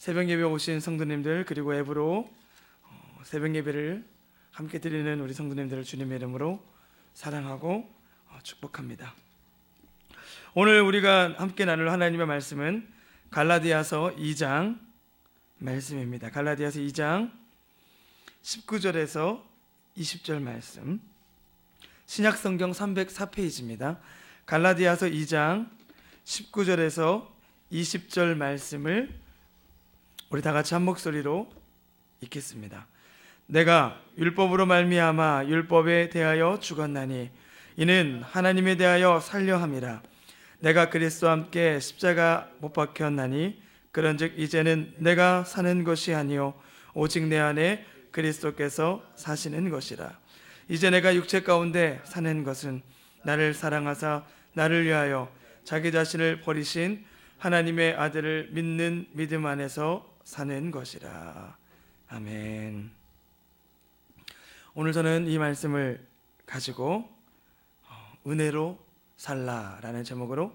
새벽 예배 오신 성도님들, 그리고 앱으로 새벽 예배를 함께 드리는 우리 성도님들을 주님의 이름으로 사랑하고 축복합니다. 오늘 우리가 함께 나눌 하나님의 말씀은 갈라디아서 2장 말씀입니다. 갈라디아서 2장 19절에서 20절 말씀, 신약성경 304페이지입니다. 갈라디아서 2장 19절에서 20절 말씀을 우리 다 같이 한 목소리로 읽겠습니다. 내가 율법으로 말미암아 율법에 대하여 죽었나니 이는 하나님에 대하여 살려 함이라. 내가 그리스도와 함께 십자가 못 박혔나니 그런즉 이제는 내가 사는 것이 아니요 오직 내 안에 그리스도께서 사시는 것이라. 이제 내가 육체 가운데 사는 것은 나를 사랑하사 나를 위하여 자기 자신을 버리신 하나님의 아들을 믿는 믿음 안에서 사는 것이라. 아멘. 오늘 저는 이 말씀을 가지고 은혜로 살라라는 제목으로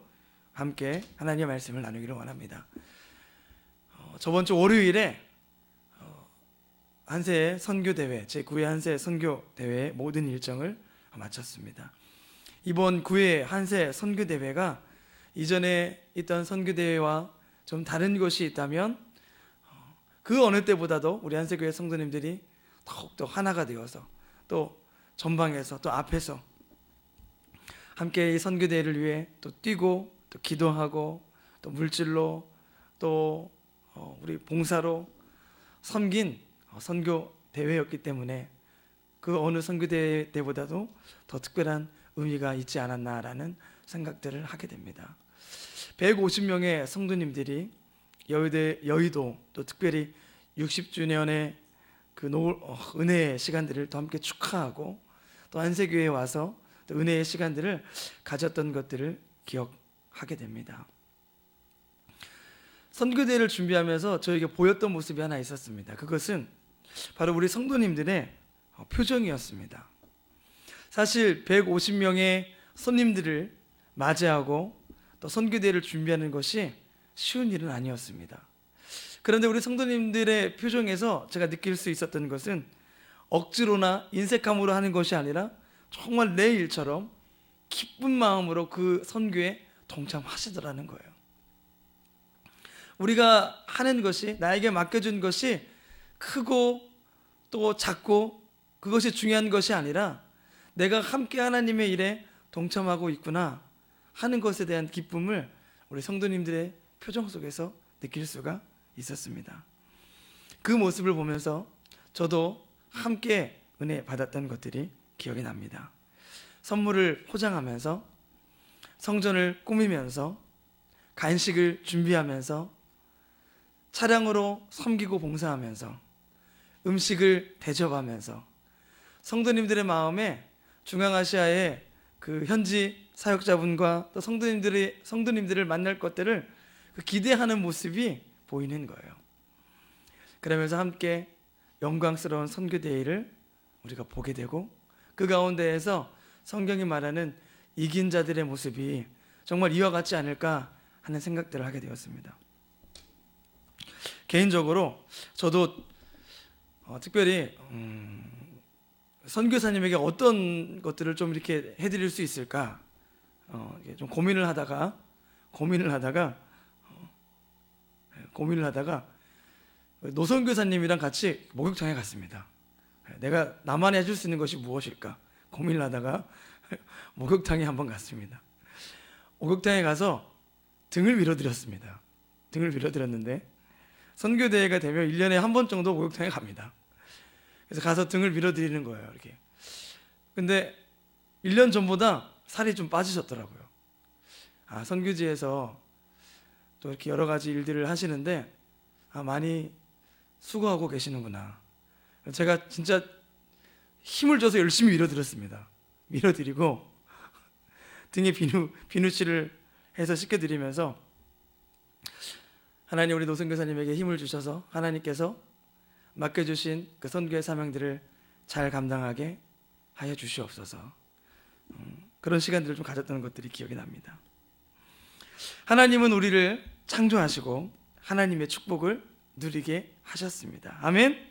함께 하나님의 말씀을 나누기를 원합니다. 저번 주 월요일에 한세 선교대회, 제9회 한세 선교대회의 모든 일정을 마쳤습니다. 이번 9회 한세 선교대회가 이전에 있던 선교대회와 좀 다른 것이 있다면 그 어느 때보다도 우리 한세교회 성도님들이 더욱더 하나가 되어서 또 전방에서 또 앞에서 함께 이 선교대회를 위해 또 뛰고 또 기도하고 또 물질로 또 우리 봉사로 섬긴 선교대회였기 때문에 그 어느 선교대회 때보다도 더 특별한 의미가 있지 않았나라는 생각들을 하게 됩니다. 150명의 성도님들이 여의도 또 특별히 60주년의 그 은혜의 시간들을 또 함께 축하하고 또 한세교회에 와서 또 은혜의 시간들을 가졌던 것들을 기억하게 됩니다. 선교대회를 준비하면서 저에게 보였던 모습이 하나 있었습니다. 그것은 바로 우리 성도님들의 표정이었습니다. 사실 150명의 손님들을 맞이하고 또 선교대회를 준비하는 것이 쉬운 일은 아니었습니다. 그런데 우리 성도님들의 표정에서 제가 느낄 수 있었던 것은 억지로나 인색함으로 하는 것이 아니라 정말 내 일처럼 기쁜 마음으로 그 선교에 동참하시더라는 거예요. 우리가 하는 것이, 나에게 맡겨준 것이 크고 또 작고 그것이 중요한 것이 아니라 내가 함께 하나님의 일에 동참하고 있구나 하는 것에 대한 기쁨을 우리 성도님들의 표정 속에서 느낄 수가 있었습니다. 그 모습을 보면서 저도 함께 은혜 받았던 것들이 기억이 납니다. 선물을 포장하면서, 성전을 꾸미면서, 간식을 준비하면서, 차량으로 섬기고 봉사하면서, 음식을 대접하면서 성도님들의 마음에 중앙아시아의 그 현지 사역자분과 또 성도님들을 만날 것들을 기대하는 모습이 보이는 거예요. 그러면서 함께 영광스러운 선교대회를 우리가 보게 되고 그 가운데에서 성경이 말하는 이긴 자들의 모습이 정말 이와 같지 않을까 하는 생각들을 하게 되었습니다. 개인적으로 저도 특별히 선교사님에게 어떤 것들을 좀 이렇게 해드릴 수 있을까 좀 고민을 하다가 노선교사님이랑 같이 목욕탕에 갔습니다. 내가 나만이 해줄 수 있는 것이 무엇일까 고민을 하다가 목욕탕에 한번 갔습니다. 목욕탕에 가서 등을 밀어드렸습니다. 등을 밀어드렸는데 선교대회가 되면 1년에 한 번 정도 목욕탕에 갑니다. 그래서 가서 등을 밀어드리는 거예요. 이렇게. 근데 1년 전보다 살이 좀 빠지셨더라고요. 선교지에서 또 이렇게 여러 가지 일들을 하시는데 많이 수고하고 계시는구나. 제가 진짜 힘을 줘서 열심히 밀어드렸습니다. 밀어드리고 등에 비누칠을 해서 씻겨드리면서 하나님 우리 노선교사님에게 힘을 주셔서 하나님께서 맡겨주신 그 선교의 사명들을 잘 감당하게 하여 주시옵소서. 그런 시간들을 좀 가졌던 것들이 기억이 납니다. 하나님은 우리를 창조하시고 하나님의 축복을 누리게 하셨습니다. 아멘.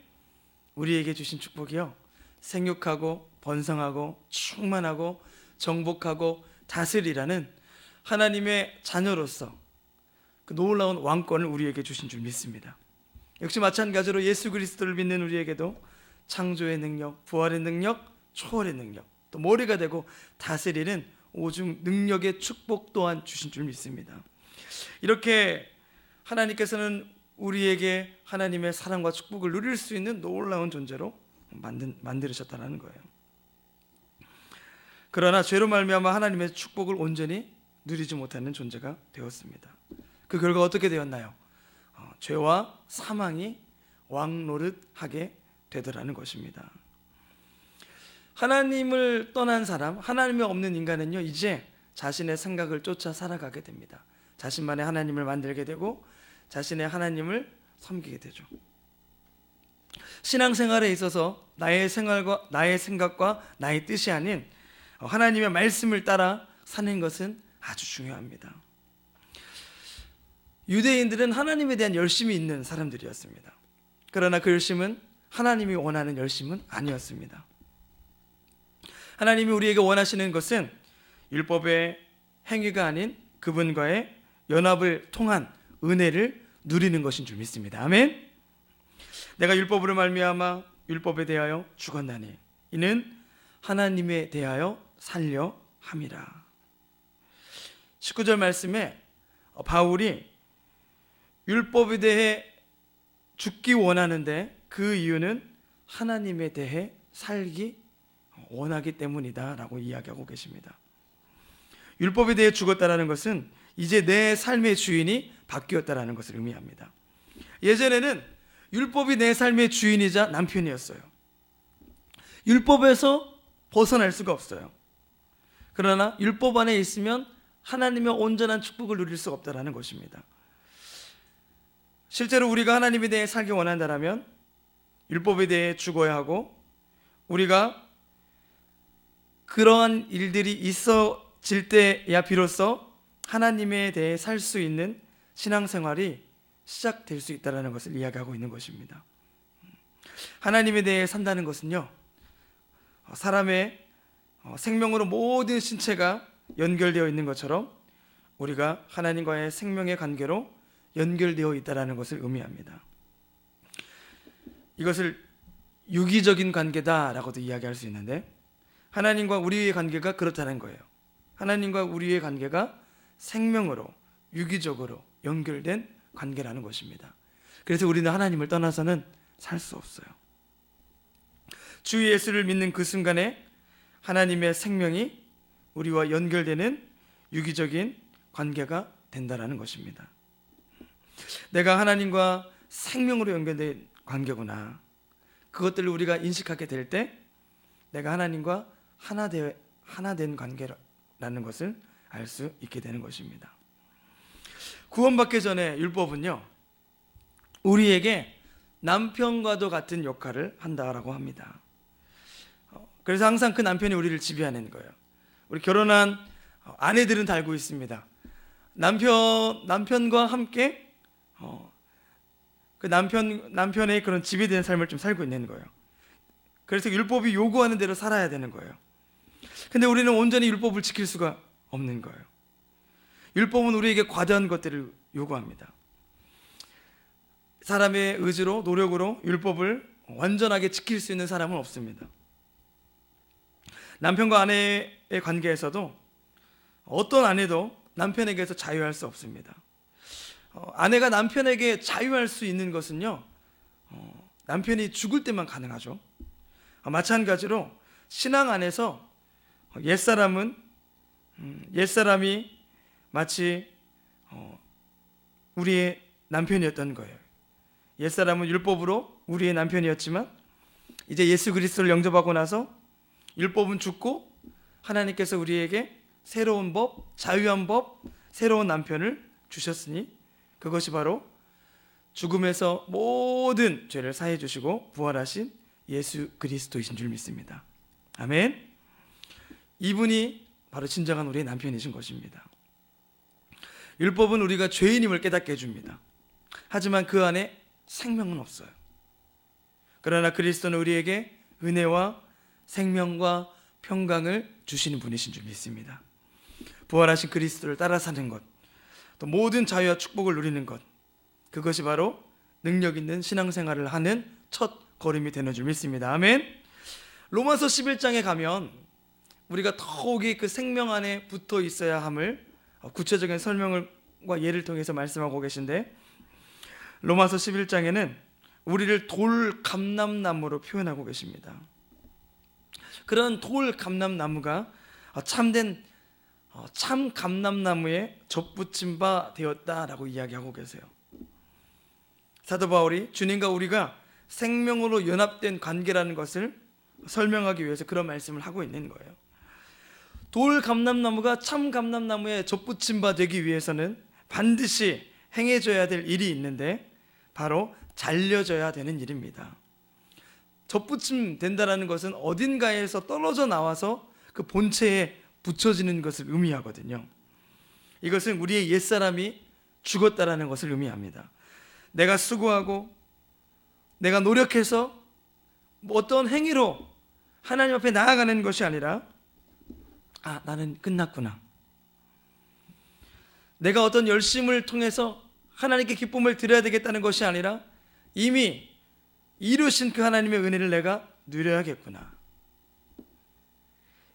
우리에게 주신 축복이요, 생육하고 번성하고 충만하고 정복하고 다스리라는 하나님의 자녀로서 그 놀라운 왕권을 우리에게 주신 줄 믿습니다. 역시 마찬가지로 예수 그리스도를 믿는 우리에게도 창조의 능력, 부활의 능력, 초월의 능력, 또 머리가 되고 다스리는 오중 능력의 축복 또한 주신 줄 믿습니다. 이렇게 하나님께서는 우리에게 하나님의 사랑과 축복을 누릴 수 있는 놀라운 존재로 만들으셨다는 거예요. 그러나 죄로 말미암아 하나님의 축복을 온전히 누리지 못하는 존재가 되었습니다. 그 결과 어떻게 되었나요? 죄와 사망이 왕노릇하게 되더라는 것입니다. 하나님을 떠난 사람, 하나님이 없는 인간은요, 이제 자신의 생각을 쫓아 살아가게 됩니다. 자신만의 하나님을 만들게 되고 자신의 하나님을 섬기게 되죠. 신앙생활에 있어서 나의 생각과 나의 뜻이 아닌 하나님의 말씀을 따라 사는 것은 아주 중요합니다. 유대인들은 하나님에 대한 열심이 있는 사람들이었습니다. 그러나 그 열심은 하나님이 원하는 열심은 아니었습니다. 하나님이 우리에게 원하시는 것은 율법의 행위가 아닌 그분과의 연합을 통한 은혜를 누리는 것인 줄 믿습니다. 아멘. 내가 율법으로 말미암아 율법에 대하여 죽었나니 이는 하나님에 대하여 살려 함이라. 19절 말씀에 바울이 율법에 대해 죽기 원하는데 그 이유는 하나님에 대해 살기 원하기 때문이다 라고 이야기하고 계십니다. 율법에 대해 죽었다는 것은 이제 내 삶의 주인이 바뀌었다는 것을 의미합니다. 예전에는 율법이 내 삶의 주인이자 남편이었어요. 율법에서 벗어날 수가 없어요. 그러나 율법 안에 있으면 하나님의 온전한 축복을 누릴 수 없다는 것입니다. 실제로 우리가 하나님에 대해 살기 원한다면 율법에 대해 죽어야 하고, 우리가 그러한 일들이 있어질 때야 비로소 하나님에 대해 살 수 있는 신앙생활이 시작될 수 있다는 것을 이야기하고 있는 것입니다. 하나님에 대해 산다는 것은요, 사람의 생명으로 모든 신체가 연결되어 있는 것처럼 우리가 하나님과의 생명의 관계로 연결되어 있다는 것을 의미합니다. 이것을 유기적인 관계다라고도 이야기할 수 있는데, 하나님과 우리의 관계가 그렇다는 거예요. 하나님과 우리의 관계가 생명으로 유기적으로 연결된 관계라는 것입니다. 그래서 우리는 하나님을 떠나서는 살 수 없어요. 주 예수를 믿는 그 순간에 하나님의 생명이 우리와 연결되는 유기적인 관계가 된다는 것입니다. 내가 하나님과 생명으로 연결된 관계구나, 그것들을 우리가 인식하게 될 때 내가 하나님과 하나 된 관계라는 것을 알 수 있게 되는 것입니다. 구원받기 전에 율법은요, 우리에게 남편과도 같은 역할을 한다라고 합니다. 그래서 항상 그 남편이 우리를 지배하는 거예요. 우리 결혼한 아내들은 다 알고 있습니다. 남편과 함께 그 남편의 그런 지배되는 삶을 좀 살고 있는 거예요. 그래서 율법이 요구하는 대로 살아야 되는 거예요. 근데 우리는 온전히 율법을 지킬 수가 없는 거예요. 율법은 우리에게 과도한 것들을 요구합니다. 사람의 의지로, 노력으로 율법을 완전하게 지킬 수 있는 사람은 없습니다. 남편과 아내의 관계에서도 어떤 아내도 남편에게서 자유할 수 없습니다. 아내가 남편에게 자유할 수 있는 것은요, 남편이 죽을 때만 가능하죠. 마찬가지로 신앙 안에서 옛사람이 마치 우리의 남편이었던 거예요. 옛사람은 율법으로 우리의 남편이었지만 이제 예수 그리스도를 영접하고 나서 율법은 죽고 하나님께서 우리에게 새로운 법, 자유한 법, 새로운 남편을 주셨으니 그것이 바로 죽음에서 모든 죄를 사해 주시고 부활하신 예수 그리스도이신 줄 믿습니다. 아멘. 이분이 바로 진정한 우리의 남편이신 것입니다. 율법은 우리가 죄인임을 깨닫게 해줍니다. 하지만 그 안에 생명은 없어요. 그러나 그리스도는 우리에게 은혜와 생명과 평강을 주시는 분이신 줄 믿습니다. 부활하신 그리스도를 따라 사는 것, 또 모든 자유와 축복을 누리는 것, 그것이 바로 능력 있는 신앙생활을 하는 첫 걸음이 되는 줄 믿습니다. 아멘. 로마서 11장에 가면 우리가 더욱이 그 생명 안에 붙어 있어야 함을 구체적인 설명과 예를 통해서 말씀하고 계신데, 로마서 11장에는 우리를 돌 감람나무로 표현하고 계십니다. 그런 돌 감람나무가 참된 참 감람나무에 접붙임 바 되었다라고 이야기하고 계세요. 사도 바울이 주님과 우리가 생명으로 연합된 관계라는 것을 설명하기 위해서 그런 말씀을 하고 있는 거예요. 돌 감람나무가 참 감람나무에 접붙임 바 되기 위해서는 반드시 행해져야 될 일이 있는데, 바로 잘려져야 되는 일입니다. 접붙임 된다는 것은 어딘가에서 떨어져 나와서 그 본체에 붙여지는 것을 의미하거든요. 이것은 우리의 옛사람이 죽었다라는 것을 의미합니다. 내가 수고하고 내가 노력해서 어떤 행위로 하나님 앞에 나아가는 것이 아니라, 나는 끝났구나, 내가 어떤 열심을 통해서 하나님께 기쁨을 드려야 되겠다는 것이 아니라 이미 이루신 그 하나님의 은혜를 내가 누려야겠구나,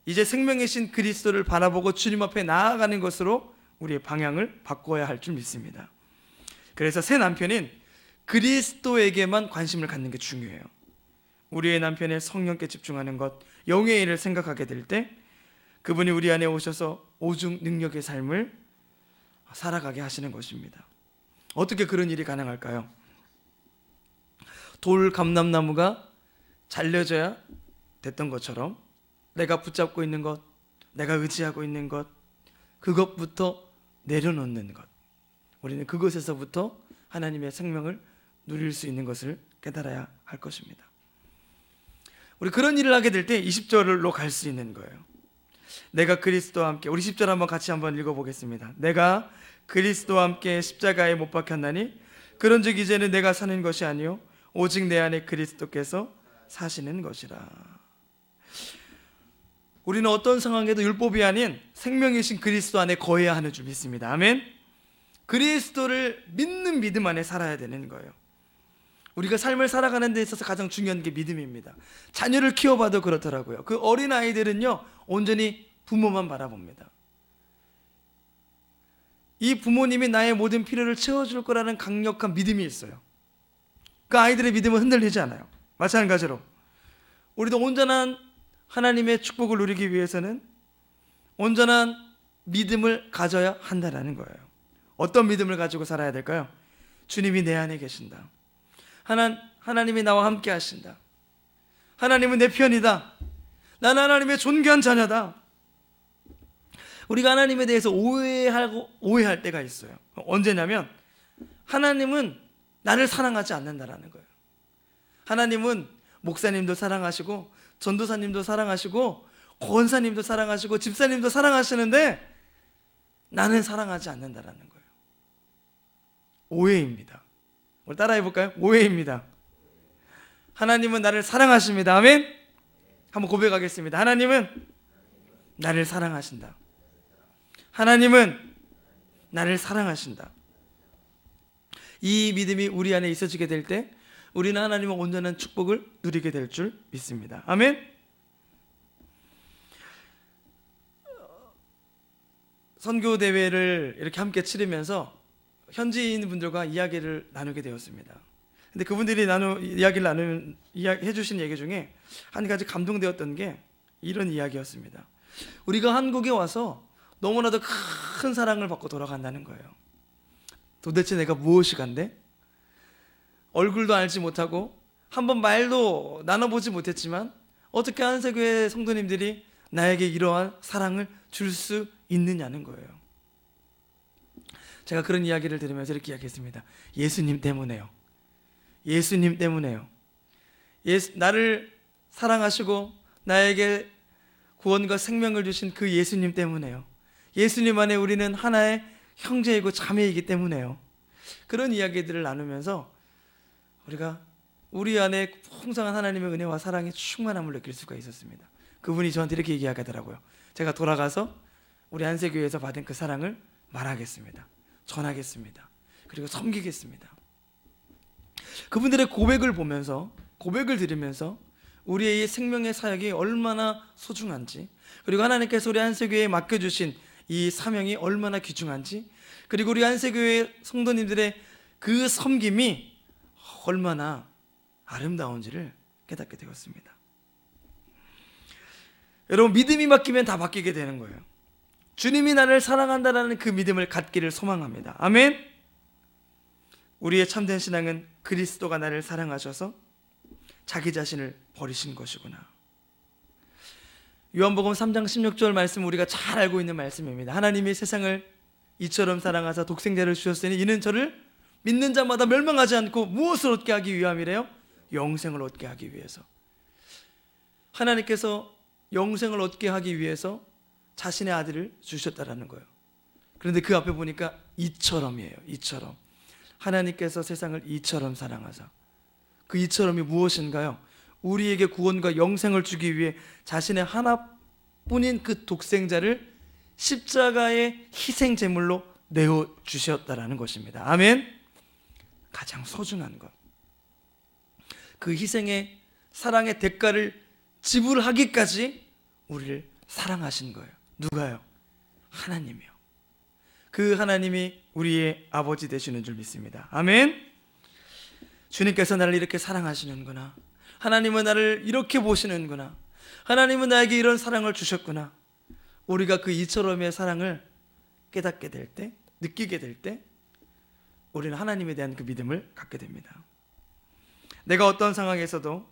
이제 생명이신 그리스도를 바라보고 주님 앞에 나아가는 것으로 우리의 방향을 바꿔야 할 줄 믿습니다. 그래서 새 남편인 그리스도에게만 관심을 갖는 게 중요해요. 우리의 남편의 성령께 집중하는 것, 영의 일을 생각하게 될 때 그분이 우리 안에 오셔서 오중 능력의 삶을 살아가게 하시는 것입니다. 어떻게 그런 일이 가능할까요? 돌 감람나무가 잘려져야 됐던 것처럼 내가 붙잡고 있는 것, 내가 의지하고 있는 것, 그것부터 내려놓는 것, 우리는 그것에서부터 하나님의 생명을 누릴 수 있는 것을 깨달아야 할 것입니다. 우리 그런 일을 하게 될 때 20절로 갈 수 있는 거예요. 내가 그리스도와 함께, 우리 10절 한번 같이 한번 읽어보겠습니다. 내가 그리스도와 함께 십자가에 못 박혔나니 그런즉 이제는 내가 사는 것이 아니요 오직 내 안에 그리스도께서 사시는 것이라. 우리는 어떤 상황에도 율법이 아닌 생명이신 그리스도 안에 거해야 하는 줄 믿습니다. 아멘. 그리스도를 믿는 믿음 안에 살아야 되는 거예요. 우리가 삶을 살아가는 데 있어서 가장 중요한 게 믿음입니다. 자녀를 키워봐도 그렇더라고요. 그 어린 아이들은요 온전히 부모만 바라봅니다. 이 부모님이 나의 모든 필요를 채워줄 거라는 강력한 믿음이 있어요. 그 아이들의 믿음은 흔들리지 않아요. 마찬가지로 우리도 온전한 하나님의 축복을 누리기 위해서는 온전한 믿음을 가져야 한다는 거예요. 어떤 믿음을 가지고 살아야 될까요? 주님이 내 안에 계신다. 하나님이 나와 함께 하신다. 하나님은 내 편이다. 나는 하나님의 존귀한 자녀다. 우리가 하나님에 대해서 오해할 때가 있어요. 언제냐면 하나님은 나를 사랑하지 않는다라는 거예요. 하나님은 목사님도 사랑하시고 전도사님도 사랑하시고 권사님도 사랑하시고 집사님도 사랑하시는데 나는 사랑하지 않는다라는 거예요. 오해입니다. 우리 따라해 볼까요? 오해입니다. 하나님은 나를 사랑하십니다. 아멘. 한번 고백하겠습니다. 하나님은 나를 사랑하신다. 하나님은 나를 사랑하신다. 이 믿음이 우리 안에 있어지게 될 때 우리는 하나님의 온전한 축복을 누리게 될 줄 믿습니다. 아멘. 선교 대회를 이렇게 함께 치르면서 현지인 분들과 이야기를 나누게 되었습니다. 근데 그분들이 해주신 얘기 중에 한 가지 감동되었던 게 이런 이야기였습니다. 우리가 한국에 와서 너무나도 큰 사랑을 받고 돌아간다는 거예요. 도대체 내가 무엇이 간데? 얼굴도 알지 못하고 한번 말도 나눠보지 못했지만 어떻게 한세교회 성도님들이 나에게 이러한 사랑을 줄 수 있느냐는 거예요. 제가 그런 이야기를 들으면서 이렇게 이야기했습니다. 예수님 때문에요. 예수님 때문에요. 나를 사랑하시고 나에게 구원과 생명을 주신 그 예수님 때문에요. 예수님 안에 우리는 하나의 형제이고 자매이기 때문에요. 그런 이야기들을 나누면서 우리가 우리 안에 풍성한 하나님의 은혜와 사랑의 충만함을 느낄 수가 있었습니다. 그분이 저한테 이렇게 얘기하더라고요. 제가 돌아가서 우리 한세교회에서 받은 그 사랑을 말하겠습니다. 전하겠습니다. 그리고 섬기겠습니다. 그분들의 고백을 보면서, 고백을 들으면서 우리의 이 생명의 사역이 얼마나 소중한지, 그리고 하나님께서 우리 한세교회에 맡겨주신 이 사명이 얼마나 귀중한지, 그리고 우리 한세교회 성도님들의 그 섬김이 얼마나 아름다운지를 깨닫게 되었습니다. 여러분, 믿음이 바뀌면 다 바뀌게 되는 거예요. 주님이 나를 사랑한다라는 그 믿음을 갖기를 소망합니다. 아멘. 우리의 참된 신앙은 그리스도가 나를 사랑하셔서 자기 자신을 버리신 것이구나. 요한복음 3장 16절 말씀, 우리가 잘 알고 있는 말씀입니다. 하나님이 세상을 이처럼 사랑하사 독생자를 주셨으니 이는 저를 믿는 자마다 멸망하지 않고 무엇을 얻게 하기 위함이래요? 영생을 얻게 하기 위해서. 하나님께서 영생을 얻게 하기 위해서 자신의 아들을 주셨다라는 거예요. 그런데 그 앞에 보니까 이처럼이에요. 이처럼. 하나님께서 세상을 이처럼 사랑하사. 그 이처럼이 무엇인가요? 우리에게 구원과 영생을 주기 위해 자신의 하나뿐인 그 독생자를 십자가의 희생 제물로 내어 주셨다라는 것입니다. 아멘. 가장 소중한 것. 그 희생의 사랑의 대가를 지불하기까지 우리를 사랑하신 거예요. 누가요? 하나님이요. 그 하나님이 우리의 아버지 되시는 줄 믿습니다. 아멘. 주님께서 나를 이렇게 사랑하시는구나. 하나님은 나를 이렇게 보시는구나. 하나님은 나에게 이런 사랑을 주셨구나. 우리가 그 이처럼의 사랑을 깨닫게 될 때, 느끼게 될 때 우리는 하나님에 대한 그 믿음을 갖게 됩니다. 내가 어떤 상황에서도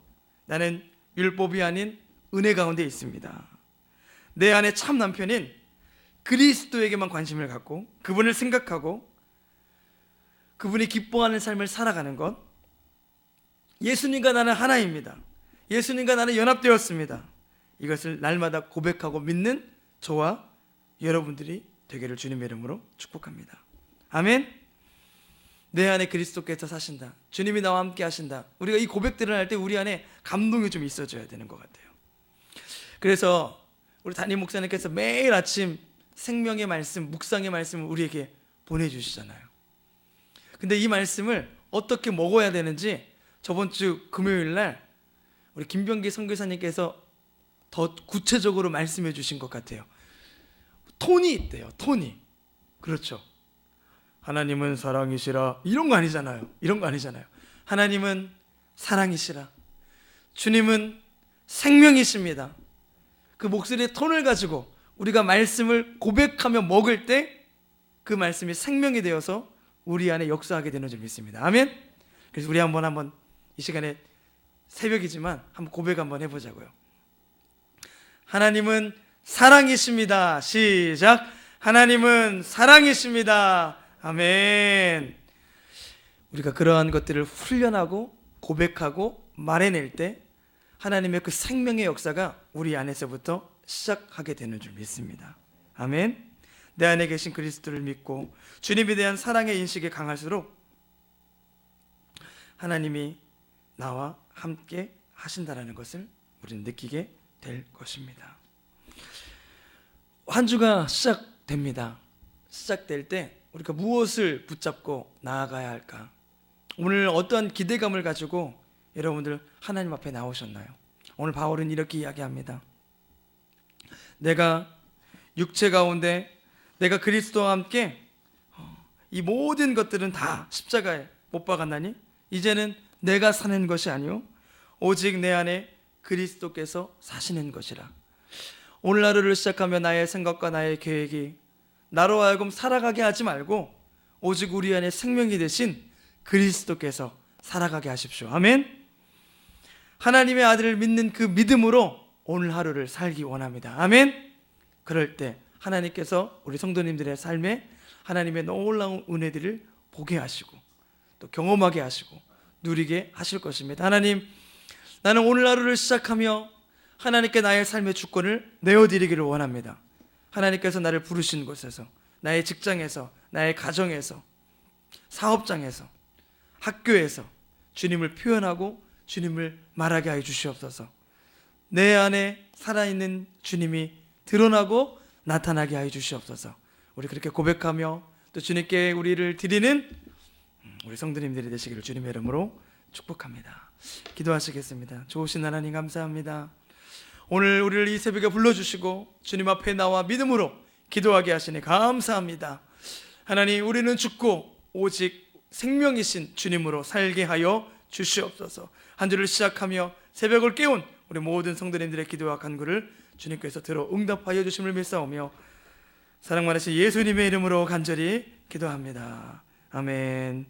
나는 율법이 아닌 은혜 가운데 있습니다. 내 안에 참 남편인 그리스도에게만 관심을 갖고 그분을 생각하고 그분이 기뻐하는 삶을 살아가는 것, 예수님과 나는 하나입니다. 예수님과 나는 연합되었습니다. 이것을 날마다 고백하고 믿는 저와 여러분들이 되기를 주님의 이름으로 축복합니다. 아멘. 내 안에 그리스도께서 사신다. 주님이 나와 함께 하신다. 우리가 이 고백들을 할 때 우리 안에 감동이 좀 있어줘야 되는 것 같아요. 그래서 우리 담임 목사님께서 매일 아침 생명의 말씀, 묵상의 말씀을 우리에게 보내주시잖아요. 근데 이 말씀을 어떻게 먹어야 되는지 저번 주 금요일 날 우리 김병기 선교사님께서 더 구체적으로 말씀해 주신 것 같아요. 톤이 있대요. 톤이. 그렇죠. 하나님은 사랑이시라. 이런 거 아니잖아요. 이런 거 아니잖아요. 하나님은 사랑이시라. 주님은 생명이십니다. 그 목소리의 톤을 가지고 우리가 말씀을 고백하며 먹을 때 그 말씀이 생명이 되어서 우리 안에 역사하게 되는 줄 믿습니다. 아멘. 그래서 우리 한번 이 시간에 새벽이지만 한번 고백 한번 해보자고요. 하나님은 사랑이십니다. 시작. 하나님은 사랑이십니다. 아멘. 우리가 그러한 것들을 훈련하고 고백하고 말해낼 때 하나님의 그 생명의 역사가 우리 안에서부터 시작하게 되는 줄 믿습니다. 아멘. 내 안에 계신 그리스도를 믿고 주님에 대한 사랑의 인식이 강할수록 하나님이 나와 함께 하신다라는 것을 우리는 느끼게 될 것입니다. 한 주가 시작됩니다. 시작될 때 우리가 무엇을 붙잡고 나아가야 할까? 오늘 어떤 기대감을 가지고 여러분들 하나님 앞에 나오셨나요? 오늘 바울은 이렇게 이야기합니다. 내가 육체 가운데 내가 그리스도와 함께 이 모든 것들은 다 십자가에 못 박았나니 이제는 내가 사는 것이 아니요 오직 내 안에 그리스도께서 사시는 것이라. 오늘 하루를 시작하며 나의 생각과 나의 계획이 나로 하여금 살아가게 하지 말고 오직 우리 안에 생명이 되신 그리스도께서 살아가게 하십시오. 아멘. 하나님의 아들을 믿는 그 믿음으로 오늘 하루를 살기 원합니다. 아멘. 그럴 때 하나님께서 우리 성도님들의 삶에 하나님의 놀라운 은혜들을 보게 하시고 또 경험하게 하시고 누리게 하실 것입니다. 하나님, 나는 오늘 하루를 시작하며 하나님께 나의 삶의 주권을 내어드리기를 원합니다. 하나님께서 나를 부르신 곳에서, 나의 직장에서, 나의 가정에서, 사업장에서, 학교에서, 주님을 표현하고 주님을 말하게 하여 주시옵소서. 내 안에 살아있는 주님이 드러나고 나타나게 하여 주시옵소서. 우리 그렇게 고백하며 또 주님께 우리를 드리는 우리 성도님들이 되시기를 주님의 이름으로 축복합니다. 기도하시겠습니다. 좋으신 하나님 감사합니다. 오늘 우리를 이 새벽에 불러주시고 주님 앞에 나와 믿음으로 기도하게 하시니 감사합니다. 하나님, 우리는 죽고 오직 생명이신 주님으로 살게 하여 주시옵소서. 한 주를 시작하며 새벽을 깨운 우리 모든 성도님들의 기도와 간구를 주님께서 들어 응답하여 주심을 믿사오며 사랑 많으신 예수님의 이름으로 간절히 기도합니다. 아멘.